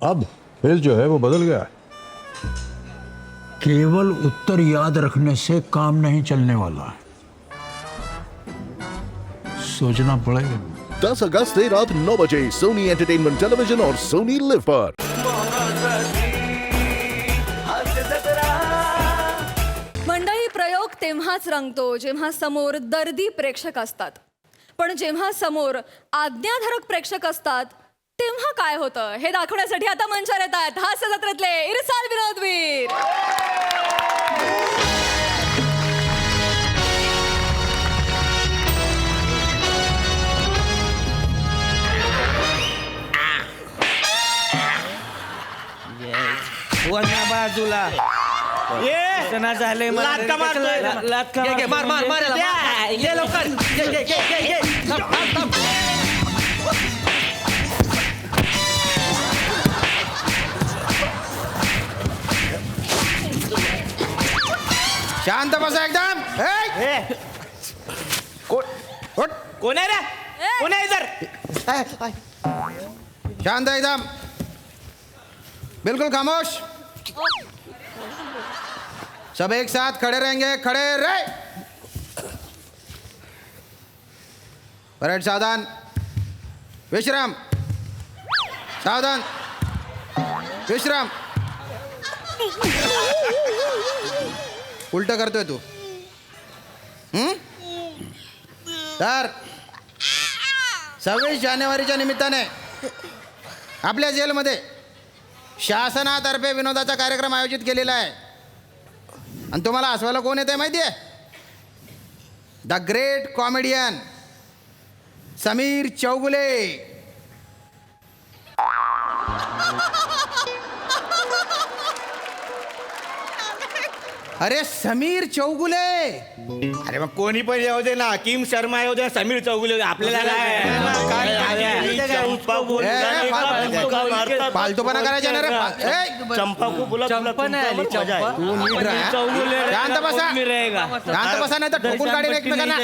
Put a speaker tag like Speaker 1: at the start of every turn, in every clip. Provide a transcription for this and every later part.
Speaker 1: अब खेल जो है वो बदल गया है।
Speaker 2: केवल उत्तर याद रखने से काम नहीं चलने वाला, सोचना पड़ेगा।
Speaker 3: 10 अगस्त से रात 9 बजे सोनी एंटरटेनमेंट टेलीविजन और सोनी लिव पर।
Speaker 4: मंडळी, प्रयोग तेव्हाच रंगतो जेव्हा समोर दर्दी प्रेक्षक असतात, पण जेव्हा समोर आज्ञाधारक प्रेक्षक असतात तेव्हा काय होतं हे दाखवण्यासाठी आता मंचावर येत आहेत हास्य जत्रेतले इरसाल विनोदवीर.
Speaker 5: वरना बाजूला ये सना झाले लात का मार मार मार मार ये लवकर ये
Speaker 6: शांत बसा एकदम.
Speaker 5: कोण आहे रे कोण आहे इधर
Speaker 6: शांत एकदम, बिल्कुल खामोश. सब एक साथ खड़े रहेंगे. खड़े रहे. परेड सावधान. विश्राम. सावधान. विश्राम. उलट करतोय तू. तर 26 जानेवारीच्या निमित्ताने आपल्या जेलमध्ये शासनातर्फे विनोदाचा कार्यक्रम आयोजित केलेला आहे. आणि तुम्हाला हसवायला कोण येते माहिती आहे? The great comedian Sameer Chougule. अरे समीर चौगुले.
Speaker 5: अरे मग कोणी पण येऊ दे ना, किम शर्मा येऊ दे, समीर चौगुले, आपल्याला
Speaker 6: फालतूपणा करायचा ना रे.
Speaker 5: चंपा को बोला
Speaker 6: तू नीट राहा. शांत बसा. शांत बसा नाही तर ठोकून काढेल एकमेकांना.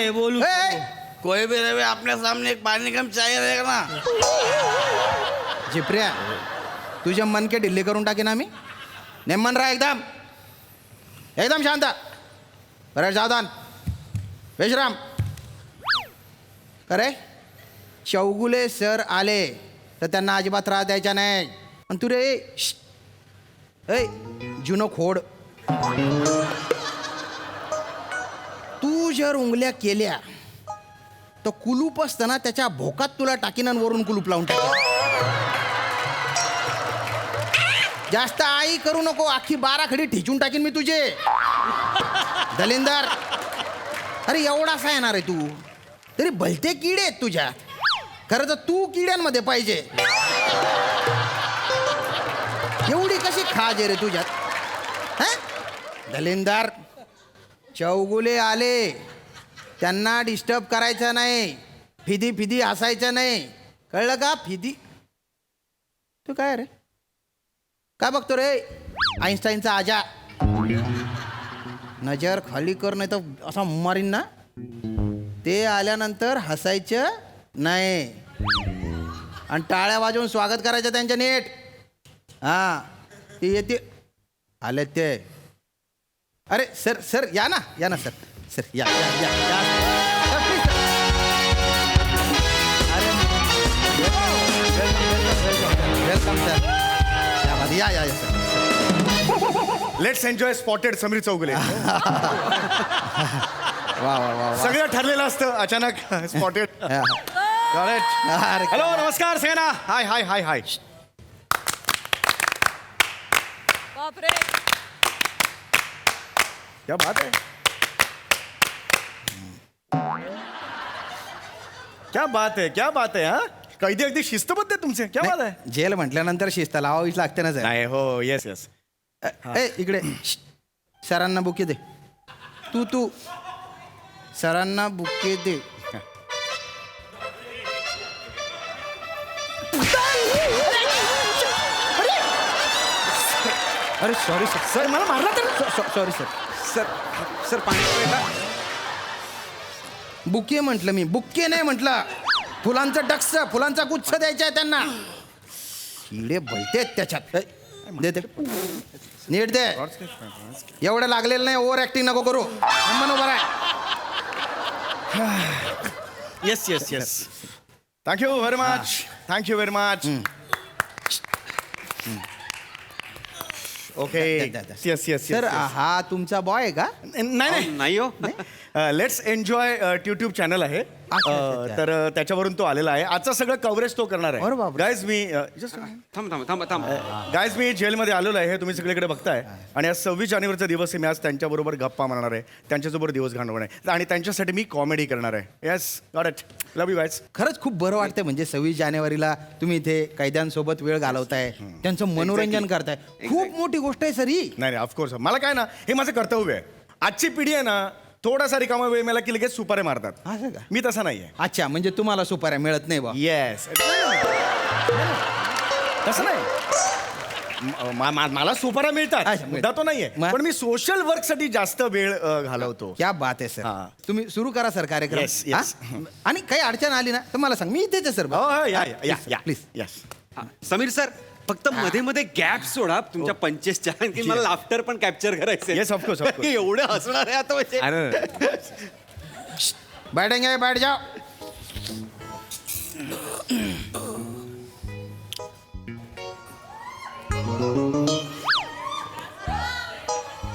Speaker 7: कोई भी रहे अपने सामने एक पानी कम चाहिए रहेगा ना.
Speaker 6: जिप्रिया, तुझे मन के ढिल्ले करून टाकेन आम्ही. नेमन राहा एकदम. एकदम शांत. बरं सावधान. विश्राम. अरे चौगुले सर आले तर त्यांना अजिबात त्रास द्यायचा नाही. आणि तू रे ए जुनो खोड, तू जर उंगल्या केल्या तर कुलूप असताना त्याच्या भोकात तुला टाकीन आणि वरून कुलूप लावून टाकेन. जास्त आई करू नको. अख्खी 12 खडी ठिचून टाकीन मी तुझे. दलिंदर, अरे एवढासा येणार आहे तू तरी भलते किडे आहेत तुझ्यात. खरं तर तू किड्यांमध्ये पाहिजे. एवढी कशी खाज आहे रे तुझ्यात? हा दलिंदर, चौगुले आले, त्यांना डिस्टर्ब करायचं नाही. फिदी फिदी हसायचं नाही, कळलं का? फिदी तू काय रे काय बघतो रे? आईन्स्टाईनचा आजा. नजर खाली कर नाही तर असा मारीन ना. ते आल्यानंतर हसायचं नाही आणि टाळ्या वाजवून स्वागत करायचं त्यांच्या नीट. हां ते येते. आले ते. अरे सर सर या ना सर. सर या या या या सर, please, सर. अरे वेलकम सर. या या या sir.
Speaker 8: Let's enjoy spotted Sameer Chougule.
Speaker 6: वा वा वा.
Speaker 8: सगळं ठरलेलं असतं, अचानक स्पॉटेड. हॅलो नमस्कार सगळ्यांना. हाय हाय हाय हाय.
Speaker 4: बापरे,
Speaker 8: क्या बात है. क्या बात है, क्या बात है. हा कैदी अगदी शिस्तबद्ध आहे तुमचे. क्या बात आहे.
Speaker 6: जेल म्हटल्यानंतर शिस्त लावावीच लागते ना सर.
Speaker 8: नाही हो. Yes yes.
Speaker 6: ए इकडे सरांना बुके दे. तू सरांना बुके दे. अरे सॉरी सर.
Speaker 8: सर मला मारला तर.
Speaker 6: Sorry sir. सर सर पाणी. बुके म्हटलं मी, बुके नाही म्हटलं. फुलांचं डक्स, फुलांचा गुच्छ द्यायचा आहे त्यांना. किडे बोलते त्याच्यात दे ते. नीट दे. एवढं लागलेलं नाही, ओव्हर ऍक्टिंग नको करू. मन उभा राह.
Speaker 8: Yes yes yes thank you very much thank you very much okay yes yes
Speaker 6: sir हा तुमचा बॉय आहे का?
Speaker 8: नाही
Speaker 7: नाही हो
Speaker 8: लेट्स एन्जॉय ट्यूब चॅनल आहे तर त्याच्यावरून तो आलेला आहे. आजचं सगळं कव्हरेज तो करणार
Speaker 6: अरे
Speaker 8: आहे.
Speaker 6: बापरे.
Speaker 8: गाईज मी
Speaker 7: थांब
Speaker 8: गाईज मी जेलमध्ये आलेलो आहे, हे तुम्ही सगळीकडे बघताय. आणि आज 26 जानेवारीचा दिवस आहे. मी आज त्यांच्याबरोबर गप्पा मारणार आहे, त्यांच्यासोबत दिवस घालवणार आहे आणि त्यांच्यासाठी मी कॉमेडी करणार आहे. Yes got it. Love you guys.
Speaker 6: खरंच खूप बरं वाटतंय. म्हणजे 26 जानेवारीला तुम्ही इथे कैद्यांसोबत वेळ घालवताय, त्यांचं मनोरंजन करताय. खूप मोठी गोष्ट आहे सर ही.
Speaker 8: नाही ऑफकोर्स मला काय ना, हे माझं कर्तव्य आहे. आजची पिढी आहे ना, थोडासा रिकामा वेळ मिळाला की लगेच सुपारे मारतात.
Speaker 6: असं का?
Speaker 8: मी तसा नाही आहे.
Speaker 6: अच्छा, म्हणजे तुम्हाला सुपाऱ्या मिळत नाही बा?
Speaker 8: येस तसं नाही. मला सुपाऱ्या मिळतात,
Speaker 6: अच्छा,
Speaker 8: मुद्दा तो नाहीये.
Speaker 6: मग?
Speaker 8: पण मी सोशल वर्क साठी जास्त वेळ घालवतो.
Speaker 6: क्या बात आहे सर.
Speaker 8: हा.
Speaker 6: तुम्ही सुरू करा सर कार्यक्रम.
Speaker 8: Yes, yes.
Speaker 6: हा? आणि काही अडचण आली ना तर मला सांग, मी इथेच आहे sir. Please.
Speaker 8: Yes
Speaker 7: Sameer sir फक्त मध्ये मध्ये गॅप सोडा तुमच्या पंचेसच्या, की मला लाफ्टर पण कॅप्चर करायचं.
Speaker 8: Yes, of course, of course.
Speaker 7: एवढं हसणार आहे आता म्हणजे.
Speaker 6: बैठेंगे, बैठ जाओ.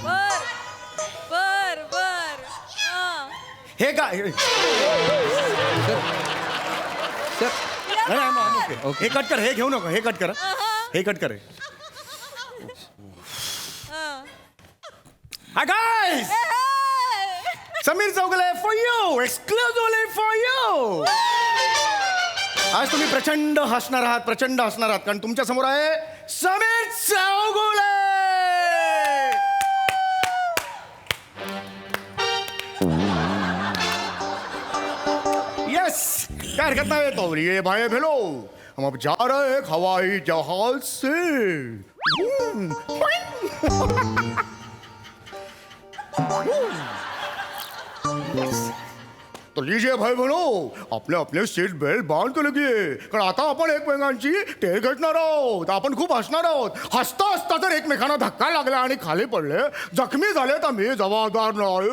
Speaker 4: बर बर बर हां.
Speaker 8: हे काय
Speaker 6: सर
Speaker 8: हे कट कर, हे घेऊ नको, हे कट कर, हे कट कर. Hi guys, Sameer Chougule for you, exclusively for you. आज तुम्ही प्रचंड हसणार आहात, प्रचंड हसणार आहात, कारण तुमच्या समोर आहे समीर चौगुले. यस, क्या हरकत नहीं है. तो ये भाई भेलो, हम अब जा रहे हैं हवाई जहाज से. तो लीजिए भाई बहनो, अपने अपने सीट बेल्ट बांध के लगिए, कारण आता आपण एकमेकांची टेर घेतणार आहोत. आपण खूप हसणार आहोत. हसता हसता जर एकमेकांना धक्का लागला आणि खाली पडले, जखमी झाले तर मी जबाबदार नाही.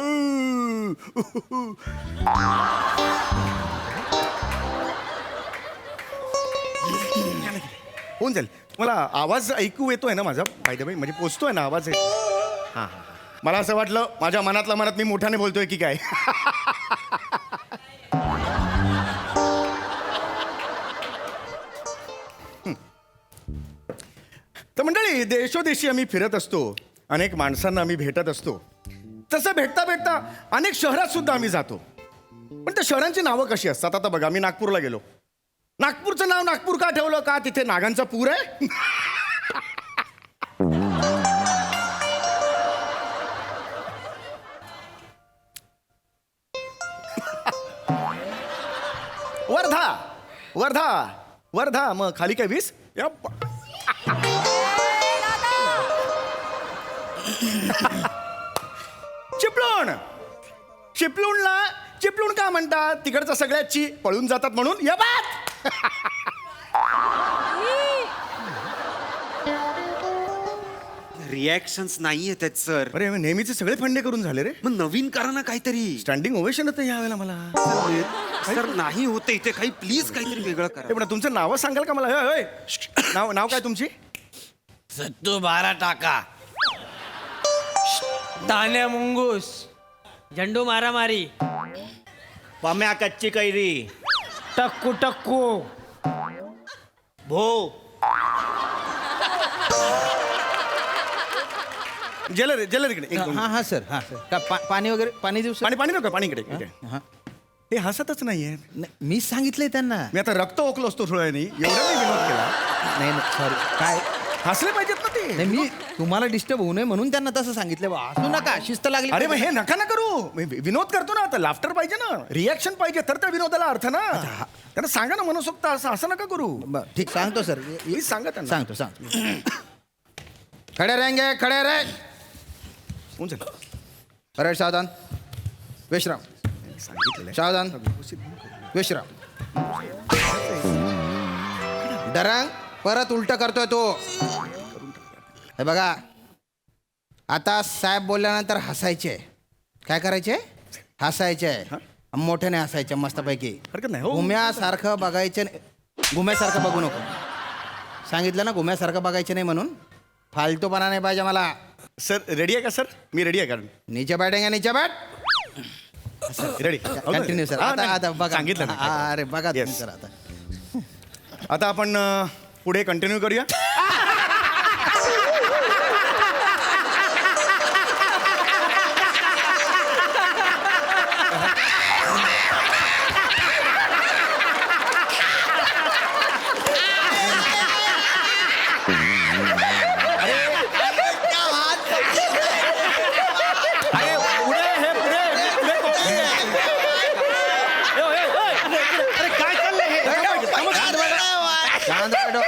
Speaker 8: होऊन जाईल. मला आवाज ऐकू येतोय ना माझा? फायदा बाई म्हणजे पोचतोय ना आवाज? हां हां. मला असं वाटलं माझ्या मनातल्या मनात मी मोठ्याने बोलतोय की काय. तर मंडळी, देशोदेशी आम्ही फिरत असतो, अनेक माणसांना आम्ही भेटत असतो. तसं भेटता भेटता अनेक शहरात सुद्धा आम्ही जातो. पण त्या शहरांची नावं कशी असतात? आता बघा, मी नागपूरला गेलो. नागपूरचं नाव नागपूर का ठेवलं? का तिथे नागांचा पूर आहे? वर्धा वर्धा वर्धा, मग खाली काय वीस? चिपळूण. चिपळूण का म्हणतात? तिकडचं सगळ्याची पळून जातात म्हणून. या बात.
Speaker 7: रिॲक्शन्स नाहीये त्यात सर.
Speaker 8: अरे नेहमीचे सगळे फंडे करून झाले रे.
Speaker 7: मग नवीन करा ना काहीतरी.
Speaker 8: स्टँडिंग ओवेशन होतं यावेळेला मला.
Speaker 7: सर नाही होते इथे काही, प्लीज काहीतरी वेगळं
Speaker 8: हे
Speaker 7: करा.
Speaker 8: पण तुमचं नाव सांगाल का मला? होय, होय. नाव काय तुमची?
Speaker 5: सत्तू 12 टाका, तान्या मुंगूस, झंडू मारामारी, पम्या कच्ची कैरी, टक्कू टक्कू, भो.
Speaker 8: जेलर इकडे. एक दोन.
Speaker 6: हा हा सर, हा सर. का पाणी वगैरे, पाणी देऊ सर?
Speaker 8: पाणी नको, पाणी इकडे.
Speaker 6: हा.
Speaker 8: हे हसतच नाहीये.
Speaker 6: नाही, मी सांगितलंय त्यांना.
Speaker 8: मी आता रक्त ओकलो असतो थोड्या वेळाने. एवढा मी विनोद केला.
Speaker 6: नाही सॉरी. काय
Speaker 8: हसले पाहिजेत ना ते.
Speaker 6: नाही, मी तुम्हाला डिस्टर्ब होऊ नये म्हणून त्यांना तसं सांगितलं. बा असू नका, शिस्त लागली.
Speaker 8: अरे मग हे नका ना करू. मी विनोद करतो ना, आता लाफ्टर पाहिजे ना, रिॲक्शन पाहिजे, तर त्या विनोदाला अर्थ ना. त्यांना सांगा ना मनसोक्त, असं नका करू.
Speaker 6: बरं, ठीक, सांगतो सर.
Speaker 8: मी सांगा त्यांना.
Speaker 6: सांगतो. खडे रहेंगे, खडे रहे.
Speaker 8: होऊन जाईल.
Speaker 6: अरे सावधान, विश्राम.
Speaker 8: सांगितलेलं
Speaker 6: सावधान, विश्राम. डरांग परत उलट करतोय तो. हे बघा, आता साहेब बोलल्यानंतर हसायचे. काय करायचे? हसायचे. मोठ्याने हसायचे मस्तपैकी.
Speaker 8: हरकत नाही, हो.
Speaker 6: गुम्यासारखं बघायचं नाही. गुम्यासारखं बघू नको. सांगितलं ना गुम्यासारखं बघायचं नाही म्हणून. फालतूपणा नाही पाहिजे मला.
Speaker 8: सर रेडी आहे का सर? मी रेडी आहे कारण
Speaker 6: नीचे बैठेंगे नीचे बैठ.
Speaker 8: Ready
Speaker 6: continue sir. आता बघा.
Speaker 8: सांगितलं ना.
Speaker 6: अरे बघा
Speaker 8: Yes.
Speaker 6: तुम्ही सर आता.
Speaker 8: आता आपण पुढे कंटिन्यू करूया. अरे पुढे हे पुढे पुढे comedy आहे. अरे काय चाललंय हे?
Speaker 6: शांत बैठो.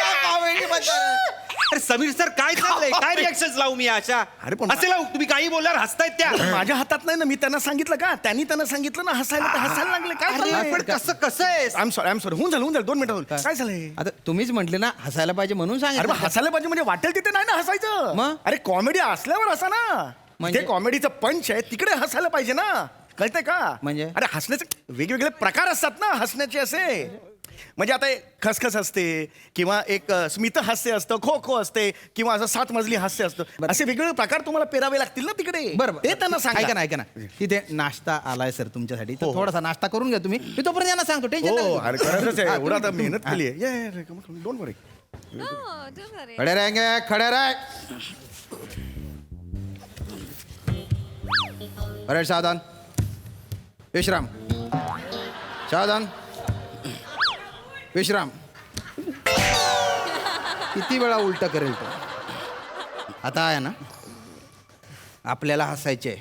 Speaker 7: अरे समीर सर काय चाललंय? काय रिॲक्शन लावू मी अशा?
Speaker 8: अरे पण-
Speaker 7: असे लावू तुम्ही काही बोलल्यावर हसतायत त्या.
Speaker 8: माझ्या हातात नाही ना. मी त्यांना सांगितलं का? त्यांनी त्यांना सांगितलं ना हसायला, तर हसायला लागले. काय
Speaker 7: अरे,
Speaker 8: चाललंय?
Speaker 7: पण कसं आहे?
Speaker 8: आय एम सॉरी होऊन झालं 2 मिनिटं होऊन. काय झालंय?
Speaker 6: आता तुम्हीच म्हटले ना हसायला पाहिजे म्हणून
Speaker 8: अरे
Speaker 6: सांगितलं.
Speaker 8: मग हसायला पाहिजे म्हणजे वाटेल तिथे नाही ना हसायचं.
Speaker 6: मग?
Speaker 8: अरे कॉमेडी असल्यावर हसा ना.
Speaker 6: म्हणजे?
Speaker 8: म्हणजे कॉमेडीचं पंच आहे तिकडे हसायला पाहिजे ना. कळतंय का?
Speaker 6: म्हणजे?
Speaker 8: अरे हसण्याचे वेगवेगळे प्रकार असतात ना हसण्याचे असे. म्हणजे आता एक खसखस असते किंवा एक स्मित हास्य असतं, खो खो असते किंवा असं 7 मजली हास्य असतं. असे वेगवेगळे प्रकार तुम्हाला पेरावे लागतील ना तिकडे.
Speaker 6: बरं
Speaker 8: ते त्यांना सांगा.
Speaker 6: ऐका ना तिथे नाश्ता आलाय सर तुमच्यासाठी. तर थोडासा नाश्ता करून घ्या तुम्ही. मी तोपर्यंत यांना सांगतो. टेन्शन
Speaker 8: हो
Speaker 6: नका
Speaker 8: अरे
Speaker 6: घेऊ.
Speaker 8: खरंच आहे.
Speaker 6: हा,
Speaker 8: एवढा आता
Speaker 6: तुम्ही-
Speaker 8: मेहनत केली आहे. Don't worry.
Speaker 4: Oh, don't worry.
Speaker 6: खडे रहेंगे खडे रह. बरं सावधान. विश्राम. सावधान. विश्राम. किती वेळा उलट करेल तो. आता आहे ना आपल्याला हसायचे.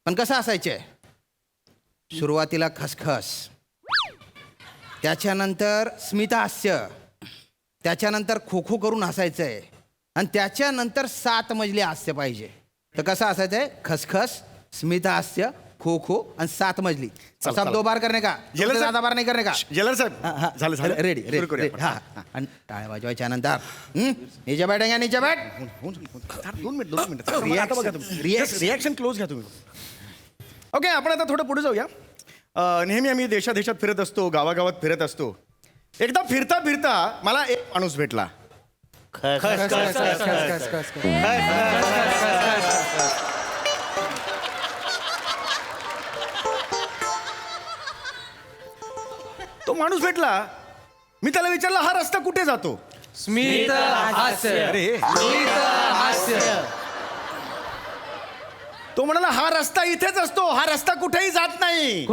Speaker 6: पण कसं हसायचे? सुरुवातीला खसखस, त्याच्यानंतर स्मितहास्य, त्याच्यानंतर खो खो करून हसायचंय आणि त्याच्यानंतर 7 मजली हास्य पाहिजे. तर कसं हसायचंय? खसखस, स्मितहास्य, खो खो आणि 7 मजली. सब
Speaker 8: चला.
Speaker 6: 2 बार करने का.
Speaker 8: जलद
Speaker 6: ज़्यादा बार नहीं करने का.
Speaker 8: जेलर साहेब झालं झालं.
Speaker 6: रेडी
Speaker 8: सुरू करूया आपण.
Speaker 6: हा. आणि टाळ्या वाजवायच्या नंतर नीचे बैठेंगे नीचे बैठ.
Speaker 8: होऊन जाईल. 2 मिनिट आता बघा तुम्ही रिॲक्शन क्लोज घ्या तुम्ही. ओके आपण आता थोडं पुढे जाऊया. नेहमी आम्ही देशात फिरत असतो, गावागावात फिरत असतो. एकदा फिरता फिरता मला एक माणूस भेटला. तो माणूस भेटला. मी त्याला विचारला हा रस्ता कुठे जातो?
Speaker 5: स्मित हास्य.
Speaker 8: अरे
Speaker 5: हास्य.
Speaker 8: तो म्हणाला हा रस्ता इथेच असतो, हा रस्ता कुठेही जात नाही.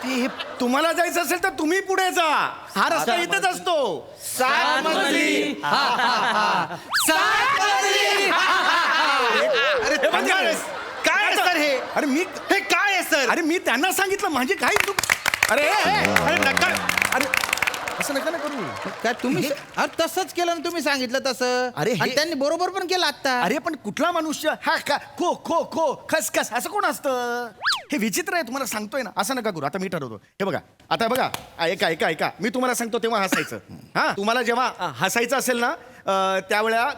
Speaker 8: ते तुम्हाला जायचं असेल तर तुम्ही पुढे जा, हा रस्ता इथेच असतो.
Speaker 5: 7 मजली.
Speaker 8: अरे
Speaker 7: हे बघ काय आहे सर हे?
Speaker 8: अरे मी
Speaker 7: हे काय आहे सर?
Speaker 8: अरे मी त्यांना सांगितलं माझी काही चूक. अरे
Speaker 7: अरे नका.
Speaker 8: अरे असं नका ना करू.
Speaker 6: काय तुम्ही अरे तसंच केलं ना तुम्ही सांगितलं तसं.
Speaker 8: अरे हे-
Speaker 6: आणि त्यांनी बरोबर पण केलं आता.
Speaker 8: अरे पण कुठला मनुष्य हा का खो खो खो खसखस असं कोण असतं? हे विचित्र आहे. तुम्हाला सांगतोय ना असं नका करू. आता मी ठरवतो. हे बघा आता बघा ऐका मी तुम्हाला सांगतो तेव्हा हसायचं. हा तुम्हाला जेव्हा हसायचं असेल ना त्यावेळेला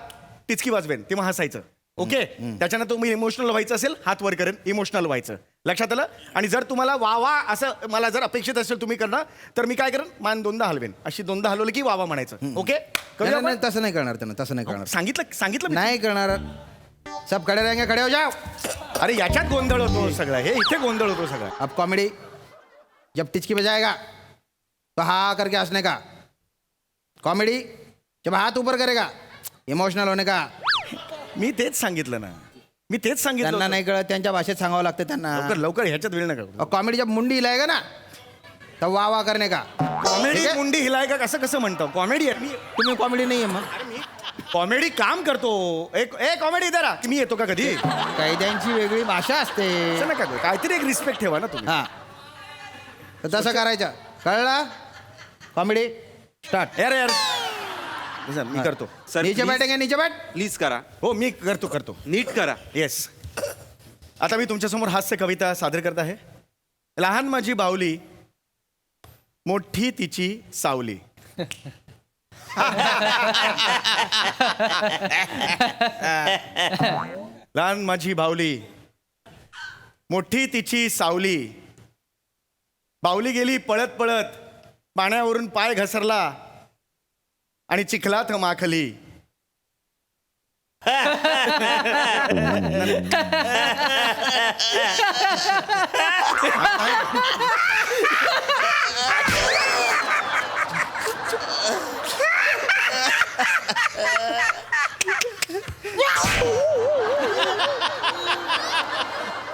Speaker 8: टिचकी वाजवेन तेव्हा हसायचं. ओके. त्याच्यानंतर तुम्ही इमोशनल व्हायचं असेल हात वर करेन इमोशनल व्हायचं. लक्षात आलं? आणि जर तुम्हाला वा वा असं मला जर अपेक्षित असेल तुम्ही करणार तर मी काय करेन मान 2दा हलवेन. अशी 2दा हलवलं की वा वा म्हणायचं. ओके करूया
Speaker 6: नाही, नाही,
Speaker 8: आपण?
Speaker 6: तसं नाही करणार त्यांना. तसं नाही करणार.
Speaker 8: सांगितलं मी.
Speaker 6: नाही करणार. सब खड़े रहेंगे खड़े हो जाओ.
Speaker 8: अरे याच्यात गोंधळ होतो सगळा. हे इथे गोंधळ होतो सगळा.
Speaker 6: अब कॉमेडी जब टिचकी बजाएगा तो हा करके हंसने का. कॉमेडी जब हाथ ऊपर करेगा इमोशनल होने का.
Speaker 8: मी तेच सांगितलं ना. मी तेच सांगितलं
Speaker 6: त्यांना
Speaker 8: होतं.
Speaker 6: नाही कळत. त्यांच्या भाषेत सांगावं लागतं त्यांना.
Speaker 8: लवकर ह्याच्यात वेळ नका करू.
Speaker 6: और कॉमेडी जब मुंडी हिलाएगा ना तब वाह वाह करने का.
Speaker 8: कॉमेडी मुंडी हिलाय का असं कसं म्हणतो? कॉमेडी आहे. मी
Speaker 6: तुम्ही कॉमेडी नाही आहे मग.
Speaker 8: कॉमेडी काम करतो. एक कॉमेडी जरा मी येतो का कधी?
Speaker 6: कैद्यांची वेगळी भाषा असते.
Speaker 8: असं नका करू. काहीतरी एक रिस्पेक्ट ठेवा ना तुम्ही.
Speaker 6: हा तर तसं करायचं. कळला? Comedy start.
Speaker 8: यार लisten, मी करतो.
Speaker 7: सर
Speaker 6: नीचे बैठेंगे नीचे बैठ.
Speaker 7: प्लीज करा.
Speaker 8: हो मी करतो.
Speaker 7: नीट करा.
Speaker 8: येस. आता मी तुमच्यासमोर हास्य कविता सादर करत आहे. लहान माझी बाहुली, मोठी तिची सावली. लहान माझी बाहुली, मोठी तिची सावली. बाहुली गेली पळत पळत, पाण्यावरून पाय घसरला आणि चिखलात माखली.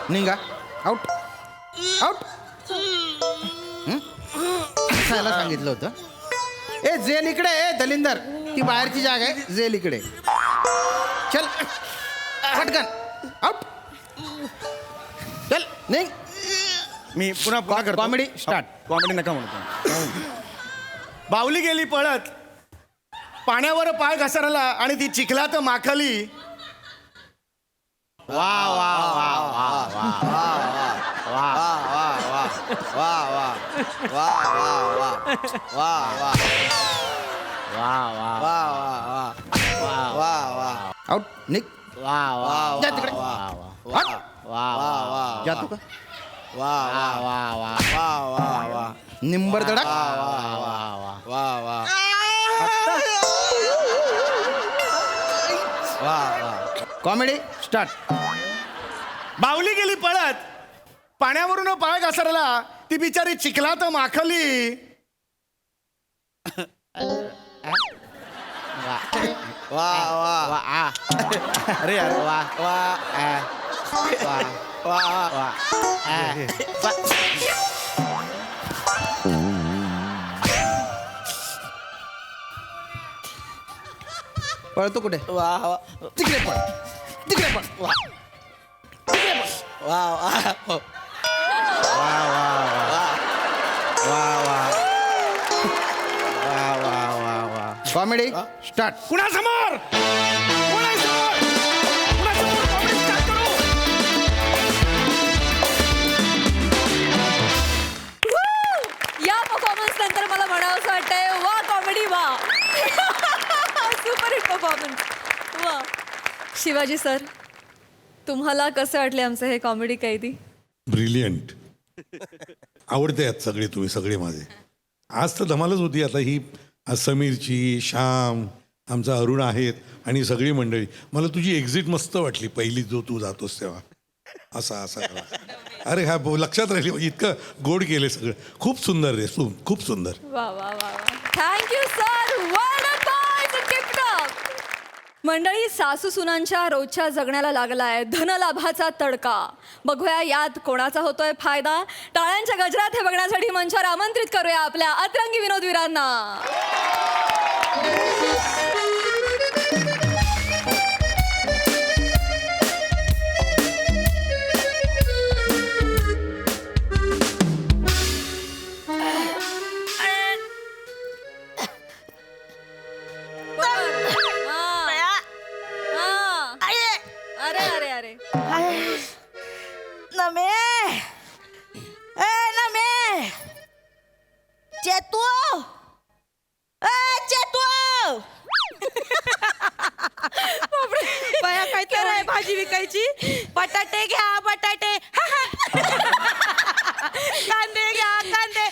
Speaker 6: निघा आउट आउट. हसायला सांगितलं होतं. ए जेल इकडे. ए दलिंदर, ती बाहेरची जागा आहे, जेल इकडे. चल पटकन आउट. चल निघ.
Speaker 8: मी पुन्हा करतो.
Speaker 6: Comedy start.
Speaker 8: कॉमेडी नका म्हणतो. बाहुली गेली पळत, पाण्यावर पाय घसरला आणि ती चिखलात माखली.
Speaker 6: वा वा वा वा वा वा वा वा वा वा वा वा वा वा वा. आउट. निघ. वा वा जा तिकडे. जा तू का. वा वा वा वा वा वा. निंबर धडक. वा वा कॉमेडी स्टार्ट.
Speaker 8: बाहुली गेली पळत, पाण्यावरून पाय घसरला, ती बिचारी चिखलात माखली.
Speaker 6: वा वा वा.
Speaker 8: अरे यार,
Speaker 6: वा वा वा वा. पळतो कुठे. वा वा. तिकडे पळ. तिकडे पळ. वा तिकडे पळ. वा वा वा वा वा वा वा वा वा. Comedy start.
Speaker 8: कुणासमोर? कुणासमोर? कुणासमोर comedy start करू?
Speaker 4: या परफॉर्मन्स नंतर मला म्हणावंसं वाटतंय वा कॉमेडी वा. सुपर हिट परफॉर्मन्स वा. शिवाजी सर, तुम्हाला कसं वाटले आमचं हे कॉमेडी कैदी?
Speaker 1: ब्रिलियंट. आवडते आहेत सगळे, तुम्ही सगळे माझे. आज तर धमालच होती. आता ही आज समीरची, श्याम, आमचा अरुण आहेत आणि सगळी मंडळी. मला तुझी एक्झिट मस्त वाटली पहिली, जो तू जातोस तेव्हा असा असा करा. अरे हा लक्षात राहिली. इतकं गोड केले सगळं. खूप सुंदर रे. खूप सुंदर.
Speaker 4: वा वा वा वा. Thank you sir. मंडळी, सासू सुनांच्या रोजच्या जगण्याला लागलाय धनलाभाचा तडका. बघूया यात कोणाचा होतोय फायदा. टाळ्यांच्या गजरात हे बघण्यासाठी मंचावर आमंत्रित करूया आपल्या अतरंगी विनोदवीरांना. अरे अरे अरे
Speaker 9: नमे ए नमे चेतू ए चेतू बाया काय कराय भाजी विकायची. बटाटे घ्या बटाटे. कांदे घ्या कांदे.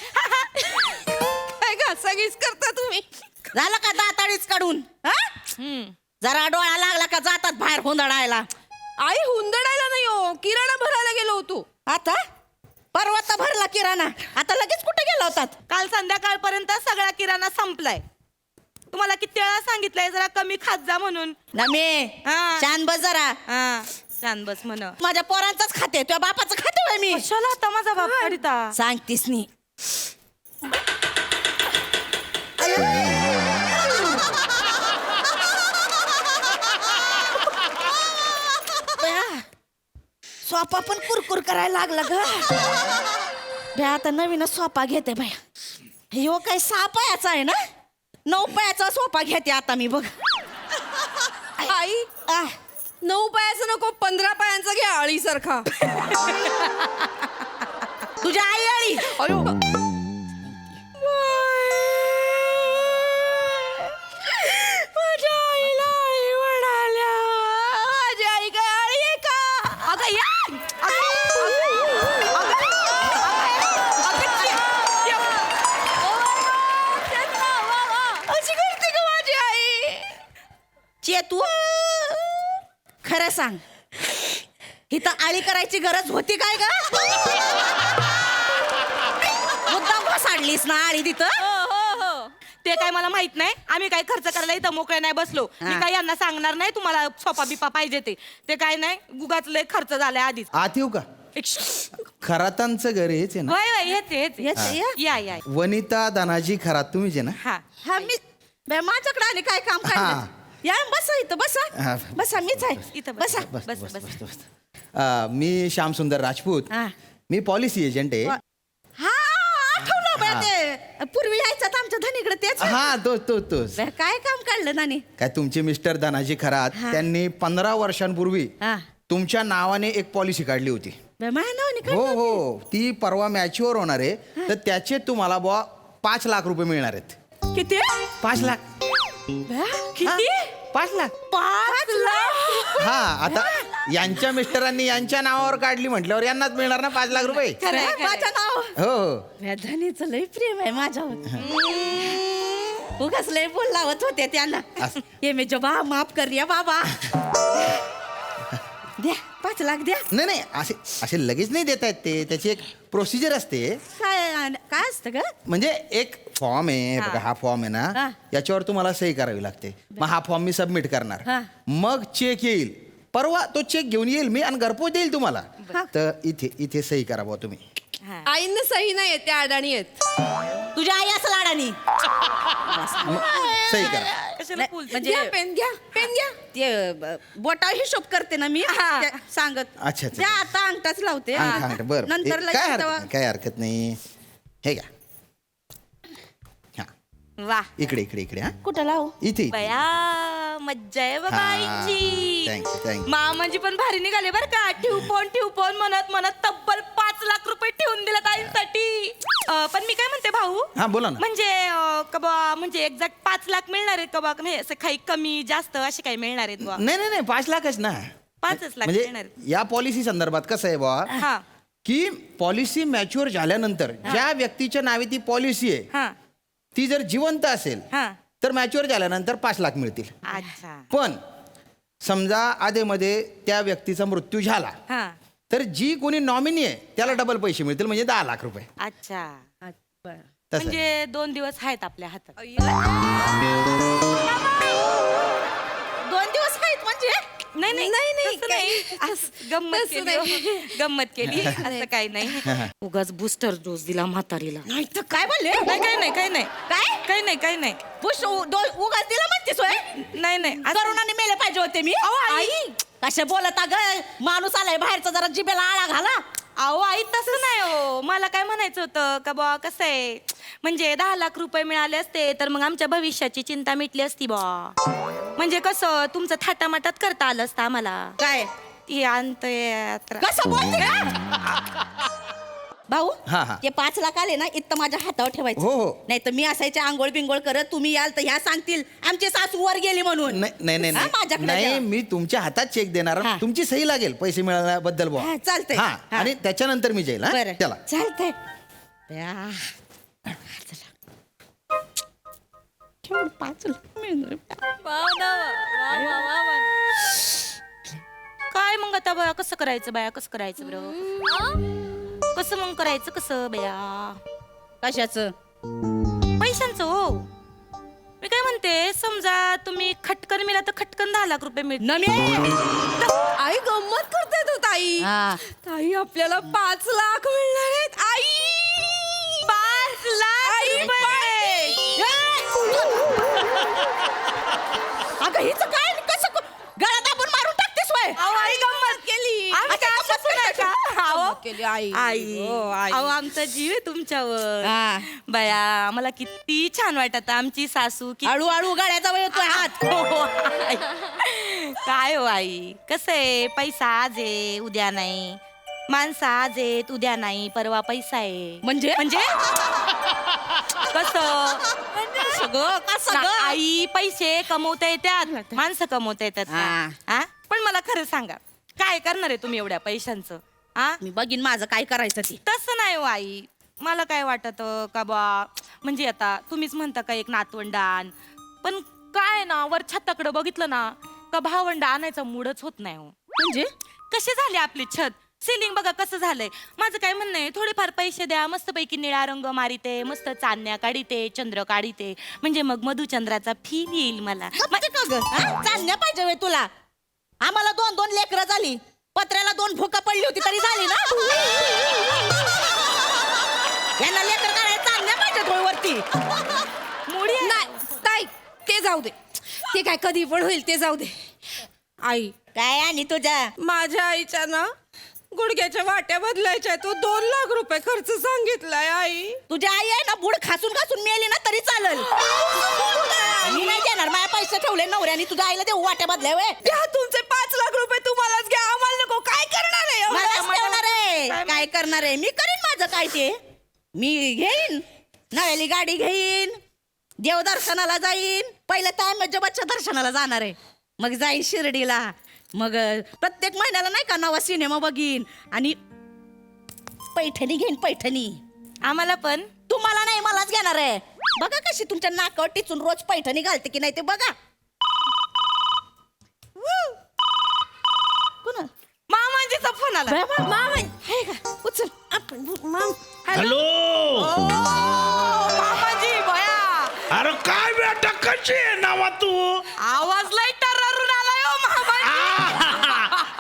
Speaker 9: काय का सगळीच करता तुम्ही. झालं का दाताळीच काढून. जरा डोळा लागला का जातात बाहेर हुंदडायला. आई हुंदडायला नाही हो, किराणा भरायला गेलो होतो. आता परवा तर भरला किराणा, आता लगेच कुठे गेला होतात. काल संध्याकाळपर्यंत सगळा किराणा संपलाय. तुम्हाला किती वेळा सांगितलंय जरा कमी खात जा म्हणून. नमे शान बस जरा. शान बस म्हण. माझ्या पोरांचाच खाते, तुझ्या बापाचं खाते होय मी. कशाला आता माझा बाप काढिता सांगतीस नी. सोपा पण कुरकुर करायला लागला ग. भ्या आता नवीनच सोपा घेते भया. ह्यो काय 6 पायाचा आहे ना, 9 पायाचा सोपा घेते आता मी बघ. आई 9 पायाचा नको, 15 पायांचा घे आळीसारखा. तुझ्या आई आली अयो माझ्या आईला आई म्हणाल्या माझी आई काय आळी आहे का अगं या अशी करते का माझी आई चेतू खरं सांग इथं आळी करायची गरज होती काय का मुद्दाम साडलीस ना आळी तिथं
Speaker 10: ते काय मला माहित नाही. आम्ही काय खर्च करायला इथं मोकळे नाही बसलो. मी काय यांना सांगणार नाही तुम्हाला सोपा बिपा पाहिजे ते काय नाही गुगाच लय खर्च झालाय आधीच.
Speaker 6: आत येऊ का खरातांचं घर हेच आहे ना
Speaker 10: होय होय हेच या या
Speaker 6: वनिता धनाजी खरात तुम्हीच आहे ना
Speaker 10: हा
Speaker 9: हा मी माझ्याकडे आले काय काम काढलं या बसा इथं बसा
Speaker 6: हा.
Speaker 9: बसा मीच आहे
Speaker 10: इथं
Speaker 9: बसा
Speaker 6: बस बस बस बस बस मी श्यामसुंदर राजपूत
Speaker 9: हा.
Speaker 6: मी पॉलिसी एजंट आहे
Speaker 9: हा आठवलं बरं ते पूर्वी यायचं तर आमच्या धनीकडे तेच
Speaker 6: हा तोच
Speaker 9: बरं, काय काम काढलं नानी
Speaker 6: काय तुमचे मिस्टर धनाजी खरात त्यांनी 15 वर्षांपूर्वी
Speaker 9: हा
Speaker 6: तुमच्या नावाने एक पॉलिसी काढली होती.
Speaker 9: बरं, माझ्या नावाने
Speaker 6: हो
Speaker 9: काढलं?
Speaker 6: हो ती परवा मॅच्युअर होणार आहे तर त्याचे तुम्हाला बुवा 5 लाख रुपये मिळणार आहेत.
Speaker 9: किती
Speaker 6: 5 लाख
Speaker 9: किती
Speaker 6: 5 लाख
Speaker 9: 5 लाख
Speaker 6: हा आता यांच्या मिस्टरांनी यांच्या नावावर काढली म्हटल्यावर यांनाच मिळणार ना 5 लाख रुपये.
Speaker 9: खरं माझं नाव
Speaker 6: हो हो
Speaker 9: या धनीचं लय प्रेम आहे माझ्यावर उगाच लय बोल लावत होते त्यांना ये मी जबा माफ कर या बाबा द्या 5 लाख द्या
Speaker 6: नाही नाही असे लगेच नाही देता येत ते त्याची एक प्रोसिजर असते.
Speaker 9: काय असतं ग
Speaker 6: म्हणजे एक फॉर्म आहे बघा हा फॉर्म आहे
Speaker 9: हा.
Speaker 6: ना याच्यावर तुम्हाला सही करावी लागते. मग हा फॉर्म मी सबमिट करणार
Speaker 9: हा.
Speaker 6: मग चेक येईल परवा तो चेक घेऊन येईल मी आणि घरपोच देईल तुम्हाला. तर इथे सही करा बुवा तुम्ही.
Speaker 10: आईंना सही नाही येते अडाणी आहेत.
Speaker 9: तुझ्या आई असं लाडानी
Speaker 6: मग सही करा.
Speaker 10: कशाला बोलते?
Speaker 9: म्हणजे
Speaker 10: पेन घ्या
Speaker 9: ते बोटा हिशोब करते ना मी त्या सांगत
Speaker 6: अच्छा, अच्छा.
Speaker 9: द्या आता अंगठाच लावते
Speaker 6: अंगठा बरं
Speaker 9: नंतर लगेच
Speaker 6: काय हरकत नाही. हे घ्या हा
Speaker 10: वा
Speaker 6: इकडे हा
Speaker 9: कुठं लावू
Speaker 6: इथे
Speaker 10: बया मज्जा आहे बाबा आईची.
Speaker 6: थँक्यू
Speaker 10: मामांजी पण भारी निघाले बरं का. ठेवपोन म्हणत तब्बल 5 लाख रुपये ठेवून दिला ताईंसाठी. पण मी काय म्हणते भाऊ
Speaker 6: हा बोला ना.
Speaker 10: म्हणजे म्हणजे एक्झॅक्ट 5 लाख मिळणार आहेत का बा म्हणजे असं काही कमी जास्त असे काही मिळणार आहेत बा
Speaker 6: नाही 5 लाखच ना
Speaker 10: 5 लाख मिळणार
Speaker 6: म्हणजे
Speaker 10: आहेत.
Speaker 6: या पॉलिसी संदर्भात कसं आहे बुवा
Speaker 10: हा
Speaker 6: की पॉलिसी मॅच्युअर झाल्यानंतर ज्या व्यक्तीच्या नावे ती पॉलिसी आहे
Speaker 10: हा
Speaker 6: ती जर जिवंत असेल
Speaker 10: हा
Speaker 6: तर मॅच्युअर झाल्यानंतर 5 लाख मिळतील.
Speaker 10: अच्छा
Speaker 6: पण समजा आधेमध्ये त्या व्यक्तीचा मृत्यू झाला
Speaker 10: हा
Speaker 6: तर जी कोणी नॉमिनी आहे त्याला डबल पैसे मिळतील म्हणजे 10 लाख रुपये.
Speaker 10: अच्छा
Speaker 6: तसं आहे.
Speaker 10: म्हणजे 2 दिवस आहेत आपल्या हातात.
Speaker 9: 2 दिवस आहेत म्हणजे
Speaker 10: नाही तसं नाही. असं गंमत केली हो. गंमत केली असं काही नाही. उगाच बूस्टर डोस दिला म्हातारीला.
Speaker 9: नाही तर काय बोलले
Speaker 10: काही नाही
Speaker 9: काय पुष उगाच दिला म्हणतेस होय
Speaker 10: नाही
Speaker 9: करोनाने मेले पाहिजे होते मी आई कसे बोलत ग माणूस आलाय बाहेरचा जरा जिभेला आळा घाला.
Speaker 10: अहो आई तसं नाही हो. मला काय म्हणायचं होतं का बा कसं आहे म्हणजे 10 लाख रुपये मिळाले असते तर मग आमच्या भविष्याची चिंता मिटली असती बा. म्हणजे कसं तुमचं थाटामाटात करता आलं असतं आम्हाला.
Speaker 9: काय
Speaker 10: ती अंतयात्रा
Speaker 9: कसं बोलते भाऊ
Speaker 6: हा.
Speaker 9: ते 5 लाख आले ना इथं माझ्या हातावर ठेवायचं.
Speaker 6: हो.
Speaker 9: नाही तर मी असायचे आंघोळ बिंगोळ करत तुम्ही याल तर ह्या सांगतील आमची सासू वर गेली म्हणून
Speaker 6: नाही
Speaker 9: हा, माझ्याकडे
Speaker 6: नाही
Speaker 9: द्या.
Speaker 6: मी तुमच्या हातात चेक देणार
Speaker 9: हा.
Speaker 6: तुमची सही लागेल पैसे मिळाल्याबद्दल बुवा.
Speaker 9: हा, चालतंय.
Speaker 6: हा
Speaker 9: हा.
Speaker 6: आणि त्याच्यानंतर मी जाईल.
Speaker 9: बरं
Speaker 6: हा चला
Speaker 9: चालतंय चला. 5 लाख मिळणार.
Speaker 10: काय मग आता बाया कसं करायचं बरं कसं मग करायचं कसं बया
Speaker 9: कशाचं
Speaker 10: पैशांचं हो. मी काय म्हणते समजा तुम्ही खटकन मिळाला तर खटकन 10 लाख रुपये मिळतील.
Speaker 9: आई गंमत करते तू ताई ताई आपल्याला 5 लाख मिळणार आहेत आई
Speaker 10: 5 लाख रुपये.
Speaker 9: अगं हिचं काय कसं गळा दाबून मारून टाकतेस वय
Speaker 10: अहो, आई गंमत केली. आम्ही काय असंच नाही का? अहो,
Speaker 9: केली आई
Speaker 10: आई अहो आमचा जीव आहे तुमच्यावर.
Speaker 9: हा.
Speaker 10: बया मला किती छान वाटत आमची सासू की
Speaker 9: हळूहळू गळ्याचा वय येतोय हात.
Speaker 10: हो, आई. काय हो आई कसं आहे पैसा आज आहे उद्या नाही माणसं आज आहेत उद्या नाही परवा पैसा आहे
Speaker 9: म्हणजे
Speaker 10: कसं
Speaker 9: कसं ग?
Speaker 10: आई पैसे कमवता येतात माणसं कमवता येतात का?
Speaker 9: हा.
Speaker 10: हा? पण मला खरं सांगा काय करणार आहे तुम्ही एवढ्या पैशांचं आ
Speaker 9: मी बघीन माझं काय करायचं ती.
Speaker 10: तसं नाही हो आई मला काय वाटत का बा म्हणजे आता तुम्हीच म्हणता का एक नातवंडान पण काय ना वर छताकडे बघितलं ना का भावंड आणायचा मूडच होत नाही हो
Speaker 9: म्हणजे
Speaker 10: कसे झाले आपली छत सिलिंग बघा कसं झालंय माझं काय म्हणणं आहे थोडेफार पैसे द्या मस्तपैकी निळा रंग मारिते मस्त चांदण्या काढिते चंद्र काढिते म्हणजे मग मधुचंद्राचा फील येईल मला
Speaker 9: गप्पे का ग? हा? चालण्या पाहिजे व्हय तुला आम्हाला 2-2 लेकरं झाली पत्र्याला 2 भुका पडली होती तरी झाली ना यांना लेकर करायला चालण्या पाहिजे वरती
Speaker 10: मुडी आहे.
Speaker 9: नाही ताई ते जाऊ दे ते काय कधी पण होईल ते जाऊ दे आई काय आणि तुझ्या
Speaker 11: माझ्या आईच्या ना गुडघ्याच्या वाट्या बदलायच्या तो 2 लाख रुपये खर्च सांगितलाय आई.
Speaker 9: तुझी आई आहे ना बुड खासून खासून मेली ना तरी चालेल मी नाही देणार माझ्या पैसे ठेवले नवऱ्याने तुझ्या आईला देऊ वाट्या बदल्या वे
Speaker 11: घ्या तुमचे 5 लाख रुपये तुम्हालाच घ्या आम्हाला नको काय करणार आहे एवढं?
Speaker 9: मलाच ठेवणार आहे काय करणार आहे मी करीन माझं काय ते मी घेईन नव्याली गाडी घेईन देवदर्शनाला जाईन पहिलं तायमजबाच्या दर्शनाला जाणार आहे मग जाईन शिर्डीला मग प्रत्येक महिन्याला नाही का नवा सिनेमा बघीन आणि पैठणी घेईन पैठणी
Speaker 10: आम्हाला पण
Speaker 9: तुम्हाला नाही मलाच घेणार आहे बघा कशी तुमच्या नाकावर टिचून रोज पैठणी घालते की नाही ते बघा कोण
Speaker 10: मामाजीचा फोन आला
Speaker 9: मामा हे का उचल आपण
Speaker 2: हॅलो
Speaker 10: मामाजी बया
Speaker 2: अरे काय बेटा कशी आहे नावा तू
Speaker 10: आवाज लय टररून आलाय हो मामाजी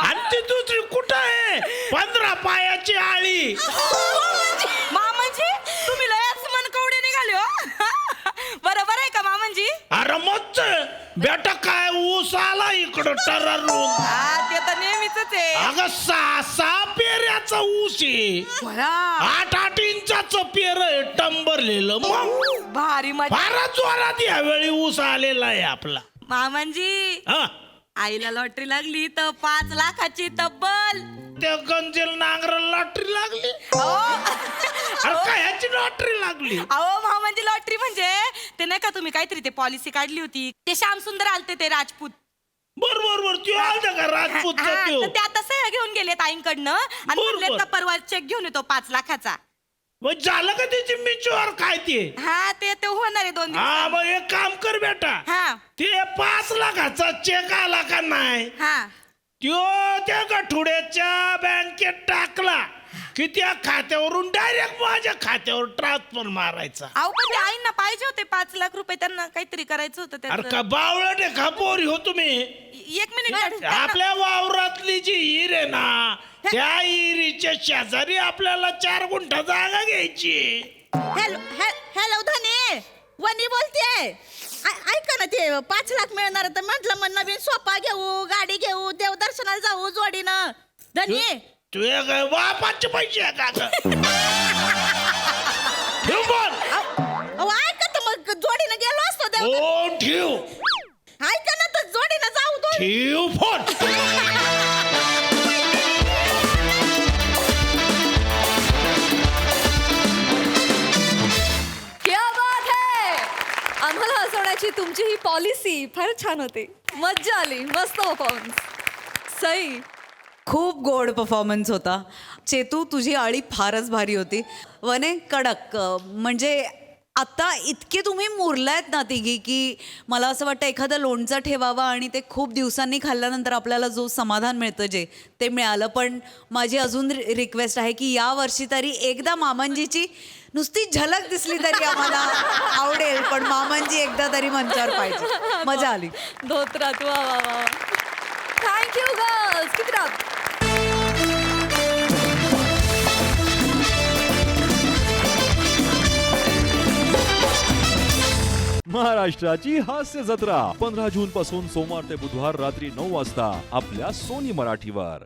Speaker 2: आणि ती दुसरी कुठं आहे 15 पायाची आळी
Speaker 10: मामाजी तुम्ही लयच मनकवडे निघाले हो बरोबर आहे का मामाजी
Speaker 2: अरे मस्त बेटा काय ऊस आला इकडं टररून
Speaker 10: हा ते तर नेहमीच आहे
Speaker 2: अगं 6 पेऱ्याचा ऊस आहे 8 इंचाचं पेर आहे टंबरलेलं मग
Speaker 10: भारी मजा
Speaker 2: फारच जोरात यावेळी ऊस आलेला आहे आपला
Speaker 10: मामांजी
Speaker 2: हा
Speaker 10: आईला लॉटरी लागली तर 5 लाखाची तब्बल
Speaker 2: त्या गंजेल नांगर लॉटरी लागली अरे काय ह्याची लॉटरी लागली
Speaker 10: अहो मामांजी लॉटरी म्हणजे ते नाही का तुम्ही काहीतरी ते पॉलिसी काढली होती ते श्याम सुंदर आलते ते राजपूत
Speaker 2: बरोबर त्यो आलता का राजपूतचा
Speaker 10: हा,
Speaker 2: त्यो
Speaker 10: तर ते आता सह्या घेऊन गेले ताईंकडनं आणि
Speaker 2: बरोबर.
Speaker 10: म्हणले तर परवा चेक घेऊन येतो 5 लाखाचा
Speaker 2: मग झालं का त्याची मिचवर काय ते
Speaker 10: हा ते होणार आहे 2
Speaker 2: हा
Speaker 10: दिवस
Speaker 2: मग एक काम कर बेटा
Speaker 10: हा
Speaker 2: ते 5 लाखाचा चेक आला का नाही
Speaker 10: हा
Speaker 2: त्यो त्या गठुड्याच्या बँकेत टाकला की त्या खात्यावरून डायरेक्ट माझ्या खात्यावर ट्रान्सफर मारायचा
Speaker 10: अहो पण ते आईंना पाहिजे होते 5 लाख रुपये त्यांना काहीतरी करायचं होतं
Speaker 2: अरे
Speaker 10: त्याचं.
Speaker 2: का बावळट आहे का पोरी हो तुम्ही
Speaker 10: 1 मिनिट
Speaker 2: आपल्या वावरातली जी हिर आहे ना त्या हिरीच्या शेजारी आपल्याला 4 गुंठा जागा घ्यायची
Speaker 9: हॅलो धने वनी बोलते ऐका ना ते 5 लाख मिळणार तर म्हटलं मग नवीन सोफा घेऊ गाडी घेऊ देवदर्शनाला जाऊ जोडीनं धनी
Speaker 2: तुझ्या काय बापाचे पैसे आहे का ग? ठेव बोल
Speaker 9: अहो ऐका तर मग जोडीनं गेलो असतो देव
Speaker 2: हो ठेव
Speaker 9: ऐका ना तर जोडीनं जाऊ दोन
Speaker 2: ठेव फोन
Speaker 4: क्या बात है आम्हाला हसवण्याची तुमची ही पॉलिसी फार छान होती मज्जा आली मस्त परफॉर्मन्स सई
Speaker 11: खूप गोड परफॉर्मन्स होता चेतू तुझी आळी फारच भारी होती वने कडक म्हणजे आता इतके तुम्ही मुरलायत ना तिघी की मला असं वाटतं एखादं लोणचं ठेवावं आणि ते खूप दिवसांनी खाल्ल्यानंतर आपल्याला जो समाधान मिळतं जे ते मिळालं पण माझी अजून रिक्वेस्ट आहे की या वर्षी तरी एकदा मामांजीची नुसती झलक दिसली तरी आम्हाला आवडेल पण मामांजी एकदा तरी मंचावर पाहिजे मजा आली
Speaker 4: धोत्रात वा वा वा थँक्यू गर्ल्स किती रात
Speaker 12: महाराष्ट्राची हास्य जत्रा 15 जून पासून सोमवार ते बुधवार रात्री 9 वाजता आपल्या सोनी मराठीवर.